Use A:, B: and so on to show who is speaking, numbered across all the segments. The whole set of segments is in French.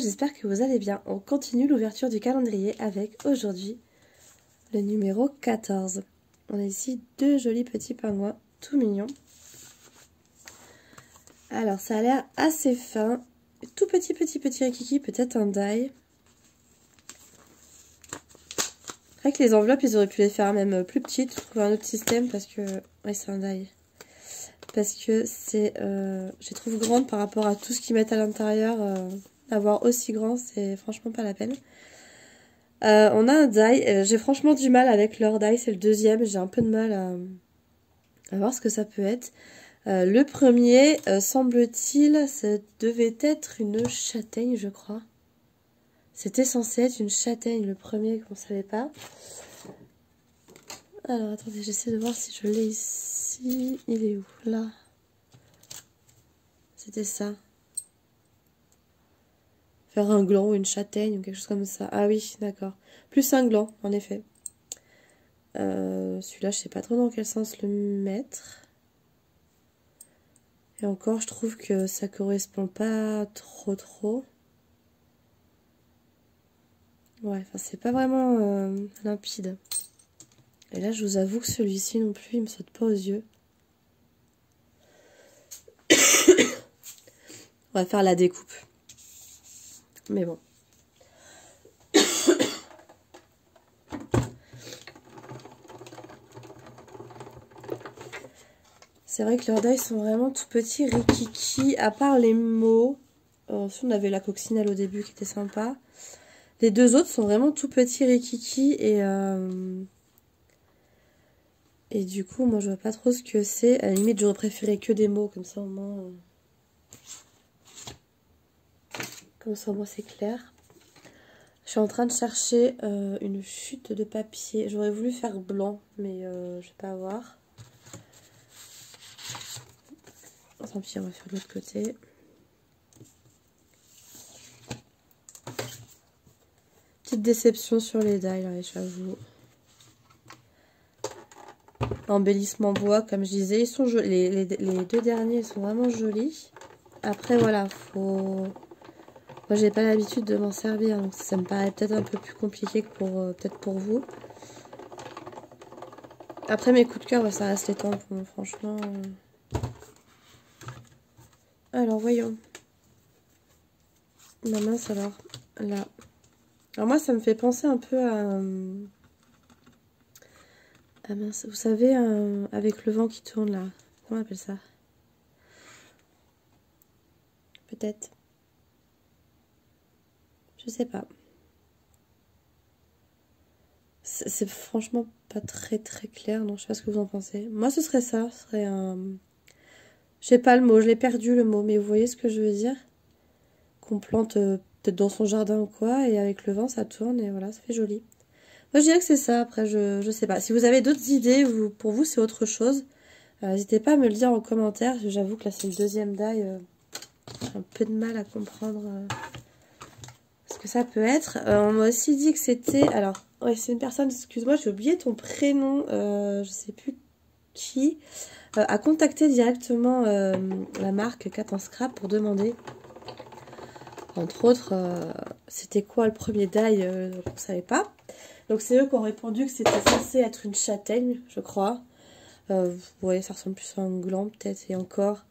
A: j'espère que vous allez bien. On continue l'ouverture du calendrier avec aujourd'hui le numéro 14. On a ici deux jolis petits pingouins tout mignons. Alors ça a l'air assez fin, tout petit rikiki, peut-être un die. C'est vrai que les enveloppes ils auraient pu les faire même plus petites, trouver un autre système parce que... Ouais, c'est un die. Parce que c'est, je les trouve grandes par rapport à tout ce qu'ils mettent à l'intérieur. Avoir aussi grand, c'est franchement pas la peine. On a un die. J'ai franchement du mal avec leur die. C'est le deuxième. J'ai un peu de mal à voir ce que ça peut être. Le premier, semble-t-il, ça devait être une châtaigne, je crois. C'était censé être une châtaigne, le premier, qu'on ne savait pas. Alors, attendez, j'essaie de voir si je l'ai ici. Il est où? Là. C'était ça. Faire un gland ou une châtaigne ou quelque chose comme ça. Ah oui, d'accord. Plus un gland, en effet. Celui-là, je sais pas trop dans quel sens le mettre. Et encore, je trouve que ça correspond pas trop. Ouais, enfin, c'est pas vraiment limpide. Et là, je vous avoue que celui-ci non plus, il me saute pas aux yeux. On va faire la découpe. Mais bon. C'est vrai que leurs die sont vraiment tout petits, rikiki, à part les mots. Si on avait la coccinelle au début qui était sympa. Les deux autres sont vraiment tout petits, rikiki, et du coup, moi je vois pas trop ce que c'est. À la limite, j'aurais préféré que des mots, comme ça au moins. Comme ça au moins c'est clair. Je suis en train de chercher une chute de papier. J'aurais voulu faire blanc, mais je vais pas avoir. Tant pis, on va faire de l'autre côté. Petite déception sur les die, là, j'avoue. Embellissement bois, comme je disais, ils sont jolis. Les deux derniers, ils sont vraiment jolis. Après, voilà, faut... Moi, j'ai pas l'habitude de m'en servir, donc ça me paraît peut-être un peu plus compliqué que peut-être pour vous. Après, mes coups de cœur, ça reste les tampons, franchement. Alors, voyons. Ma mince, alors, là. Alors, moi, ça me fait penser un peu à... Ah mince, vous savez, avec le vent qui tourne, là. Comment on appelle ça? Peut-être. Je sais pas. C'est franchement pas très clair, non, je sais pas ce que vous en pensez. Moi, ce serait ça, ce serait un... Je sais pas le mot, je l'ai perdu le mot, mais vous voyez ce que je veux dire? Qu'on plante peut-être dans son jardin ou quoi, et avec le vent, ça tourne, et voilà, ça fait joli. Moi, je dirais que c'est ça, après, je sais pas. Si vous avez d'autres idées, pour vous, c'est autre chose. N'hésitez pas à me le dire en commentaire. J'avoue que là, c'est le deuxième die. J'ai un peu de mal à comprendre ce que ça peut être. On m'a aussi dit que c'était... Alors, ouais, c'est une personne, excuse-moi, j'ai oublié ton prénom. Je sais plus qui. A contacté directement la marque Cat en Scrap pour demander... Entre autres, c'était quoi le premier die, on ne savait pas. Donc c'est eux qui ont répondu que c'était censé être une châtaigne, je crois. Vous voyez, ça ressemble plus à un gland peut-être. Et encore,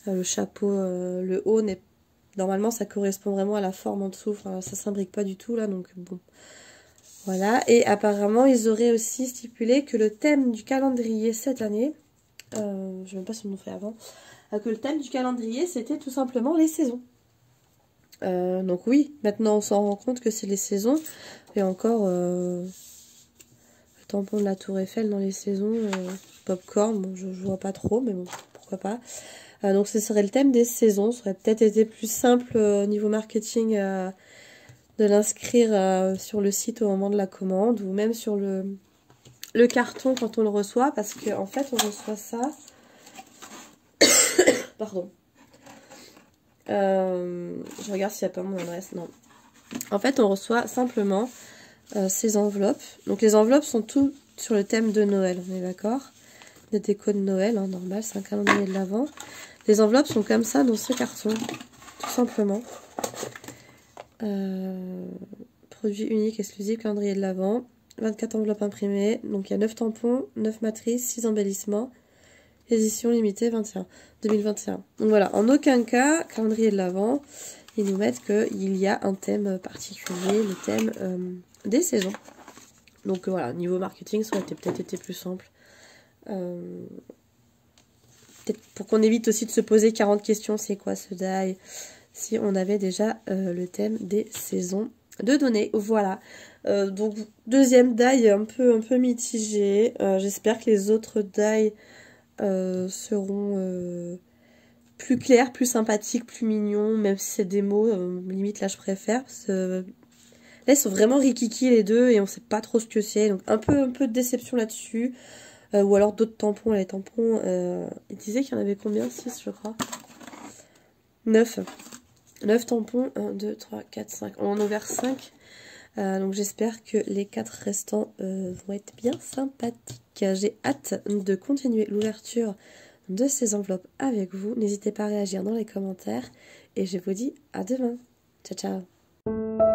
A: le chapeau, le haut, normalement ça correspond vraiment à la forme en dessous. Enfin, ça s'imbrique pas du tout là, donc bon. Voilà, et apparemment ils auraient aussi stipulé que le thème du calendrier cette année, je ne sais même pas si on en fait avant, que le thème du calendrier c'était tout simplement les saisons. Donc oui, maintenant on s'en rend compte que c'est les saisons. Et encore, le tampon de la Tour Eiffel dans les saisons, popcorn, bon, je vois pas trop, mais bon, pourquoi pas. Donc ce serait le thème des saisons. Ça aurait peut-être été plus simple au niveau marketing de l'inscrire sur le site au moment de la commande, ou même sur le carton quand on le reçoit, parce qu'en fait on reçoit ça. Pardon. Je regarde s'il n'y a pas mon adresse. Non. En fait, on reçoit simplement ces enveloppes. Donc, les enveloppes sont toutes sur le thème de Noël. On est d'accord? Des décos de Noël, hein, normal. C'est un calendrier de l'Avent. Les enveloppes sont comme ça dans ce carton. Tout simplement. Produit unique, exclusif, calendrier de l'Avent. 24 enveloppes imprimées. Donc il y a 9 tampons, 9 matrices, 6 embellissements. Édition limitée 2021. Donc voilà, en aucun cas, calendrier de l'Avent, ils nous mettent qu'il y a un thème particulier, le thème des saisons. Donc voilà, niveau marketing, ça aurait peut-être été plus simple. Peut-être pour qu'on évite aussi de se poser 40 questions, c'est quoi ce die? Si on avait déjà le thème des saisons de données. Voilà. Donc deuxième die un peu mitigé. J'espère que les autres die seront plus clairs, plus sympathiques, plus mignons, même si c'est des mots, limite là je préfère. Parce que là ils sont vraiment rikiki les deux et on sait pas trop ce que c'est. Donc un peu de déception là-dessus. Ou alors d'autres tampons. Les tampons, ils disaient qu'il y en avait combien? 6 je crois. 9. 9 tampons. 1, 2, 3, 4, 5. On en a ouvert 5. Donc j'espère que les 4 restants vont être bien sympathiques. J'ai hâte de continuer l'ouverture de ces enveloppes avec vous. N'hésitez pas à réagir dans les commentaires. Et je vous dis à demain. Ciao, ciao.